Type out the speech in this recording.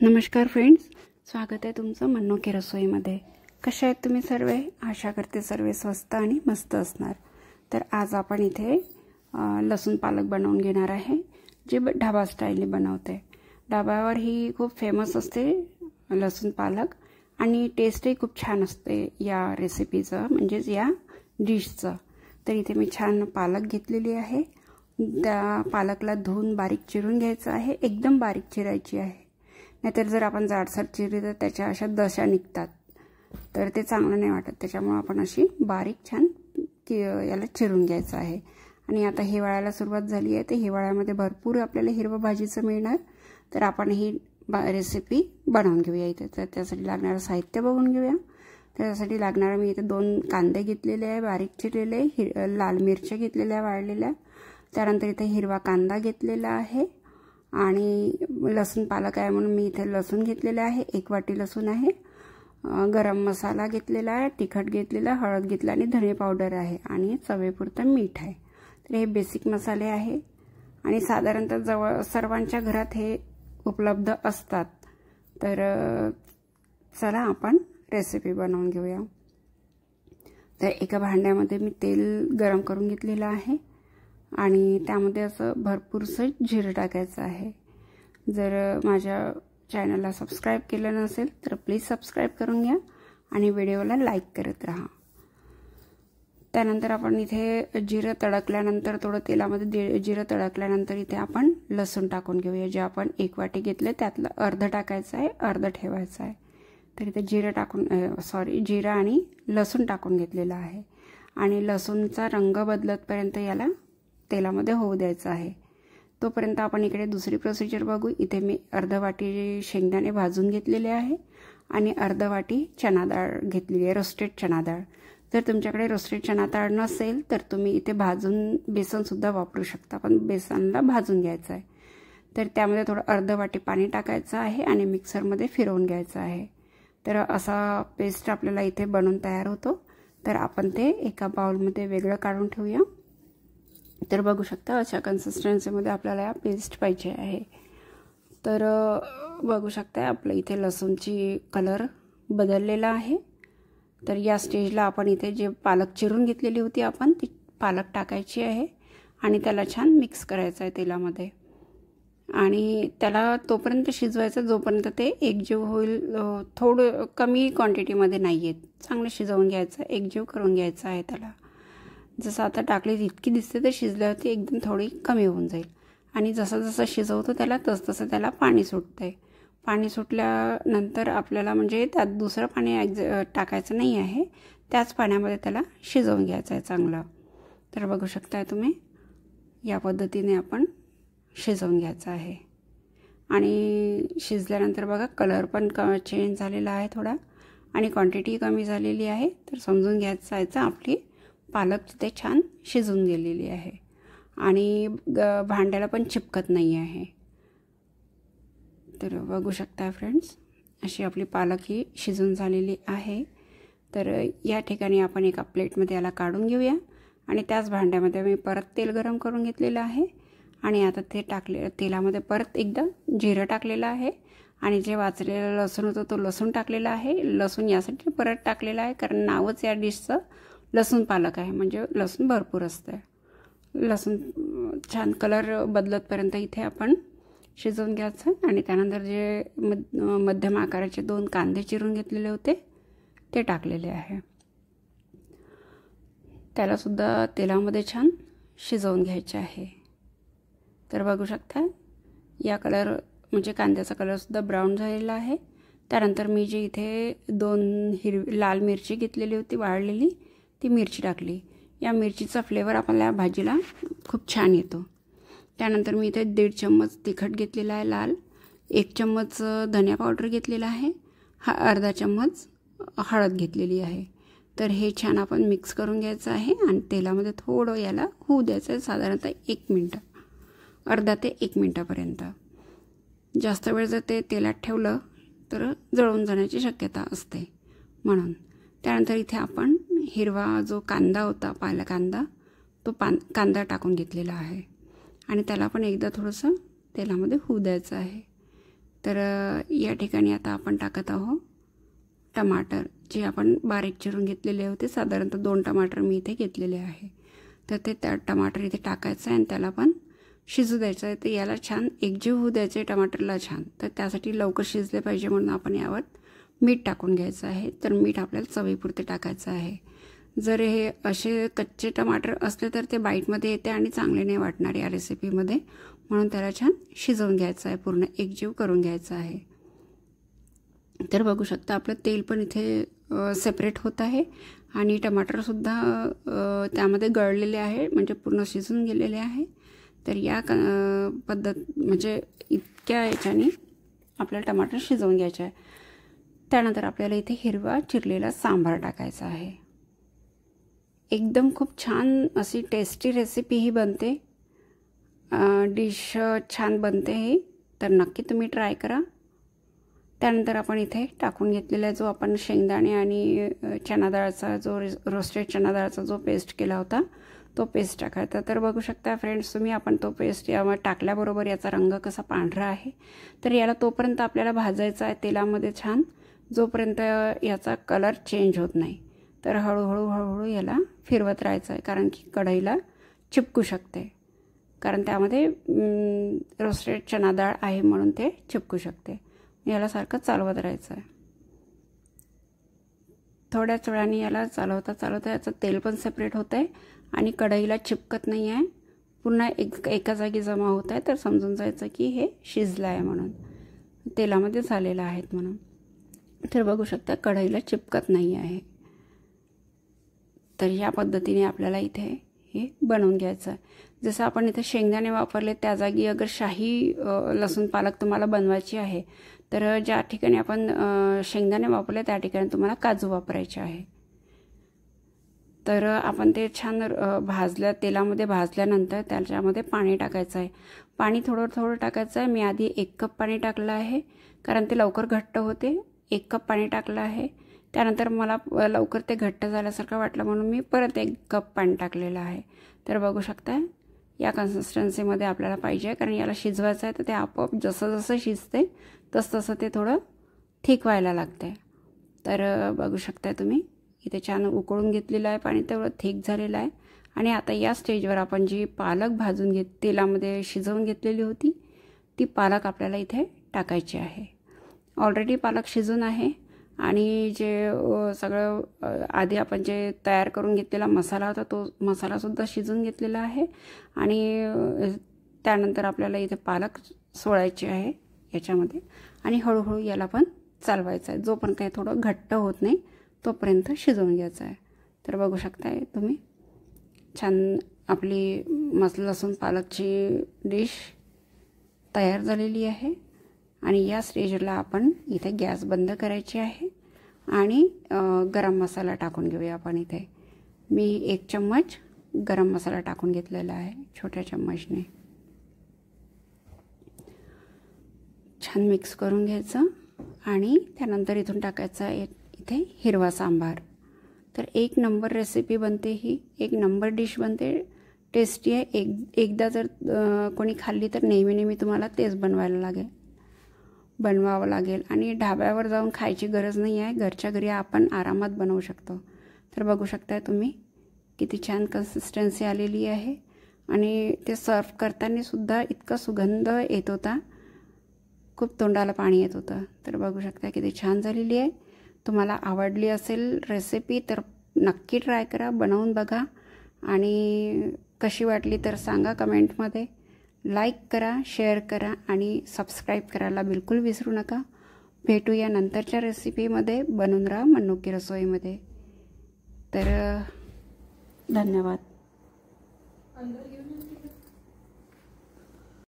नमस्कार फ्रेंड्स, स्वागत आहे तुमचं मनोके रसोईमध्ये। कशा आहेत तुम्ही सर्व? आशा करते सर्व स्वस्त आणि मस्त असणार। तर आज आपण इथे लसूण पालक बनवून घेणार आहे, जे ढाबा स्टाईलने बनवते। ढाब्यावर ही खूप फेमस असते लसूण पालक आणि टेस्टही खूप छान असते या रेसिपीचं, म्हणजेच या डिशचं। तर इथे मी छान पालक घेतलेली आहे। त्या पालकला धुवून बारीक चिरून घ्यायचं आहे, एकदम बारीक चिरायची आहे। नाहीतर जर आपण जाडसर चिरली तर त्याच्या अशा दशा निघतात, तर ते चांगलं नाही वाटत। त्याच्यामुळे आपण अशी बारीक छान याला चिरून घ्यायचं आहे। आणि आता हिवाळ्याला सुरुवात झाली आहे, तर हिवाळ्यामध्ये भरपूर आपल्याला हिरवं भाजीचं मिळणार। तर आपण ही रेसिपी बनवून घेऊया इथे। तर त्यासाठी लागणारं साहित्य बघून घेऊया। त्यासाठी लागणारं मी इथे 2 कांदे घेतलेले आहे बारीक चिरलेले, लाल मिरच्या घेतलेल्या वाळलेल्या, त्यानंतर इथे हिरवा कांदा घेतलेला आहे आणि लसूण पालक आहे म्हणून मी इथे लसूण घेतलेला आहे, 1 वाटी लसूण आहे। गरम मसाला घेतलेला आहे, तिखट घेतलेला, हळद घेतला आणि धने पावडर आहे आणि चवीपुरतं मीठ आहे। तर हे बेसिक मसाले आहे आणि साधारणतः जवळ सर्वांच्या घरात हे उपलब्ध असतात। तर चला आपण रेसिपी बनवून घेऊया। तर एका भांड्यामध्ये मी तेल गरम करून घेतलेलं आहे आणि त्यामध्ये असं भरपूरसं जिरं टाकायचं आहे। जर माझ्या चॅनलला सबस्क्राइब केलं नसेल तर प्लीज सबस्क्राइब करून घ्या आणि व्हिडिओला लाईक करत राहा। त्यानंतर आपण इथे जिरं तडकल्यानंतर थोडं तेलामध्ये जिरं तडकल्यानंतर इथे आपण लसूण टाकून घेऊया। जे आपण 1 वाटी घेतले त्यातलं अर्ध टाकायचं आहे, अर्ध ठेवायचं आहे। तर इथे जिरं आणि लसूण टाकून घेतलेलं आहे आणि लसूणचा रंग बदलतपर्यंत याला तेलामध्ये होऊ द्यायचं आहे। तोपर्यंत आपण इकडे दुसरी प्रोसिजर बघू। इथे मी अर्ध वाटी शेंगदाणे भाजून घेतलेले आहे आणि अर्ध वाटी चना डाळ घेतलेली आहे, रोस्टेड चना डाळ। जर तुमच्याकडे रोस्टेड चना डाळ नसेल तर तुम्ही इथे भाजून बेसन सुद्धा वापरू शकता, पण बेसनला भाजून घ्यायचं आहे। तर त्यामध्ये थोडं अर्ध वाटी पाणी टाकायचं आहे आणि मिक्सरमध्ये फिरवून घ्यायचं आहे। तर असा पेस्ट आपल्याला इथे बनवून तयार होतो। तर आपण ते एका बाउलमध्ये वेगळं काढून ठेवूया। तर बघू शकता अशा कन्सिस्टन्सीमध्ये आपल्याला या पेस्ट पाहिजे आहे। तर बघू शकता आपलं इथे लसूणची कलर बदललेला आहे। तर या स्टेजला आपण इथे जे पालक चिरून घेतलेली होती आपण ती पालक टाकायची आहे आणि त्याला छान मिक्स करायचं आहे तेलामध्ये आणि त्याला तोपर्यंत शिजवायचं जोपर्यंत ते एकजीव होईल। थोडं कमी क्वांटिटीमध्ये नाही आहे, चांगलं शिजवून घ्यायचं, एकजीव करून घ्यायचं आहे त्याला। जसं आता टाकली इतकी दिसते तर शिजल्यावरती एकदम थोडी कमी होऊन जाईल आणि जसं जसं शिजवतो त्याला तसं त्याला पाणी सुटते। पाणी सुटल्यानंतर आपल्याला म्हणजे त्यात दुसरं पाणी टाकायचं नाही आहे, त्याच पाण्यामध्ये त्याला शिजवून घ्यायचं आहे चांगलं। तर बघू शकताय तुम्ही या पद्धतीने आपण शिजवून घ्यायचं आहे आणि शिजल्यानंतर बघा कलर पण चेंज झालेला आहे थोडा आणि क्वांटिटी कमी झालेली आहे। तर समजून घ्यायचं आपली पालक तिथे छान शिजून गेलेली आहे आणि भांड्याला पण चिपकत नाही आहे। तर बघू शकता फ्रेंड्स, अशी आपली पालक ही शिजून झालेली आहे। तर या ठिकाणी आपण एका प्लेटमध्ये याला काढून घेऊया आणि त्याच भांड्यामध्ये मी परत तेल गरम करून घेतलेलं आहे आणि आता ते तेलामध्ये परत एकदा जिरं टाकलेलं आहे आणि जे वाचलेलं लसूण होतं तो लसूण टाकलेला आहे। लसूण यासाठी परत टाकलेला आहे कारण नावच या डिशचं लसूण पालक आहे, म्हणजे लसूण भरपूर असतं। लसूण छान कलर बदलतपर्यंत इथे आपण शिजवून घ्यायचं आणि त्यानंतर जे मध्यम आकाराचे 2 कांदे चिरून घेतलेले होते ते टाकलेले आहे। त्यालासुद्धा तेलामध्ये छान शिजवून घ्यायचे आहे। तर बघू शकता या म्हणजे कांद्याचा कलरसुद्धा ब्राऊन झालेला आहे। त्यानंतर मी जे इथे 2 लाल मिरची घेतलेली होती वाळलेली, ती मिरची टाकली। या मिरचीचा फ्लेवर आपल्या भाजीला खूप छान येतो। त्यानंतर मी इथे 1.5 चम्मच तिखट घेतलेला आहे लाल, 1 चम्मच धनिया पावडर घेतलेला आहे, अर्धा चम्मच हळद घेतलेली आहे। तर हे छान आपण मिक्स करून घ्यायचं आहे आणि तेलामध्ये थोडं याला होऊ द्यायचं आहे, साधारणतः 1 मिनिट, अर्धा ते 1 मिनिटापर्यंत। जास्त वेळ जर ते तेलात ठेवलं तर जळून जाण्याची शक्यता असते म्हणून। त्यानंतर इथे आपण हिरवा जो कांदा होता पाला कांदा तो कांदा टाकून घेतलेला आहे आणि त्याला पण एकदा थोडंसं तेलामध्ये होऊ द्यायचं आहे। तर या ठिकाणी आता आपण टाकत आहोत टमाटर, जे आपण बारीक चिरून घेतलेले होते. साधारणतः 2 टमाटर मी इथे घेतलेले आहे. तर ते टमाटर इथे टाकायचं आहे आणि त्याला पण शिजू द्यायचं आहे. तर याला छान एकजीव होऊ द्यायचं आहे टमाटरला छान. तर त्यासाठी लवकर शिजले पाहिजे म्हणून आपण यावर मीठ टाकून घ्यायचं आहे. तर मीठ आपल्याला चवीपुरते टाकायचं आहे. जर हे असे कच्चे टमाटर असले तर ते बाईटमध्ये येते आणि चांगले नाही वाटणार या रेसिपीमध्ये, म्हणून त्याला छान शिजवून घ्यायचं आहे, पूर्ण एकजीव करून घ्यायचं आहे. तर बघू शकता आपलं तेल पण इथे सेपरेट होत आहे आणि टमाटरसुद्धा त्यामध्ये गळलेले आहे, म्हणजे पूर्ण शिजून गेलेले आहे. तर या पद्धत म्हणजे इतक्या याच्याने आपल्याला टमाटर शिजवून घ्यायचे आहे. त्यानंतर आपल्याला इथे हिरवा चिरलेला सांबार टाकायचा आहे. एकदम खूप छान अशी टेस्टी रेसिपी ही बनते, डिश छान बनते ही. तर नक्की तुम्ही ट्राय करा. त्यानंतर आपण इथे टाकून घेतलेला जो आपण शेंगदाणे आणि चणा डाळचा जो रोस्टेड चणा डाळचा जो पेस्ट केला होता तो पेस्ट टाकायचा. तर बघू शकता फ्रेंड्स तुम्ही, आपण तो पेस्ट यावर टाकल्याबरोबर याचा रंग कसा पांढरा आहे. तर याला तोपर्यंत आपल्याला भाजायचा आहे तेलामध्ये छान, जोपर्यंत याचा कलर चेंज होत नाही. तर हळूहळू याला फिरवत राहायचं आहे, कारण की कढईला चिपकू शकते, कारण त्यामध्ये रोस्टेड चणा डाळ आहे म्हणून ते चिपकू शकते. याला सारखं चालवत राहायचं आहे. थोड्याच वेळाने याला चालवता याचं तेल पण सेपरेट होतं आहे आणि कढईला चिपकत नाही आहे, पुन्हा एका जागी जमा होत आहे. तर समजून जायचं की हे शिजलं आहे म्हणून, तेलामध्ये झालेलं आहेत म्हणून. तर बघू शकता कढईला चिपकत नाही आहे. तर या पद्धतीने आपल्याला इथे हे बनवून घ्यायचं आहे. जसं आपण इथे शेंगदाणे वापरले त्या जागी अगर शाही लसूण पालक तुम्हाला बनवायची आहे, तर ज्या ठिकाणी आपण शेंगदाणे वापरले त्या ठिकाणी तुम्हाला काजू वापरायचे आहे. तर आपण ते छान तेलामध्ये भाजल्यानंतर त्याच्यामध्ये पाणी टाकायचं आहे. पाणी थोडं टाकायचं आहे. मी आधी 1 कप पाणी टाकलं आहे, कारण ते लवकर घट्ट होते. 1 कप पाणी टाकलं आहे. त्यानंतर मला लवकर ते घट्ट झाल्यासारखं वाटलं म्हणून मी परत 1 कप पाणी टाकलेलं आहे. तर बघू शकता या कन्सिस्टन्सीमध्ये आपल्याला पाहिजे, कारण याला शिजवायचं आहे. तर ते आपोआप जसं शिजते तसं ते थोडं थिक व्हायला लागते. तर बघू शकता तुम्ही इथे छान उकळून घेतलेलं आहे पाणी, तेवढं थिक झालेलं आहे. आणि आता या स्टेजवर आपण जी पालक भाजून तेलामध्ये शिजवून घेतलेली होती ती पालक आपल्याला इथे टाकायची आहे. ऑलरेडी पालक शिजून आहे आणि जे सगळं आधी आपण जे तयार करून घेतलेला मसाला होता तो मसालासुद्धा शिजून घेतलेला आहे. आणि त्यानंतर आपल्याला इथे पालक सोडायची आहे याच्यामध्ये आणि हळूहळू याला पण चालवायचं आहे, जो पण काही थोडं घट्ट होत नाही तोपर्यंत शिजवून घ्यायचं आहे. तर बघू शकताय तुम्ही छान आपली लसूण पालकची डिश तयार झालेली आहे. आणि या स्टेजला आपण इथे गॅस बंद करायची आहे आणि गरम मसाला टाकून घेऊया आपण. इथे मी 1 चम्मच गरम मसाला टाकून घेतलेला आहे छोट्या चम्मचने. छान मिक्स करून घ्यायचं आणि त्यानंतर इथून टाकायचा इथे हिरवा सांबार. तर 1 नंबर रेसिपी बनते ही, 1 नंबर डिश बनते, टेस्टी आहे. एकदा जर कोणी खाल्ली तर नेहमी तुम्हाला तेच बनवावं लागेल आणि ढाब्यावर जाऊन खायची गरज नाही आहे. घरच्या घरी आपण आरामात बनवू शकतो. तर बघू शकताय तुम्ही किती छान कन्सिस्टन्सी आलेली आहे आणि ते सर्व करताना सुद्धा इतका सुगंध येत होता, खूप तोंडाला पाणी येत होतं. तर बघू शकता किती छान झालेली आहे. तुम्हाला आवडली असेल रेसिपी तर नक्की ट्राय करा, बनवून बघा आणि कशी वाटली तर सांगा कमेंटमध्ये. लाईक करा, शेअर करा आणि सबस्क्राईब करायला बिलकुल विसरू नका. भेटूया नंतरच्या रेसिपीमध्ये. बनवून राहा मन्नुकी रसोईमध्ये. तर धन्यवाद.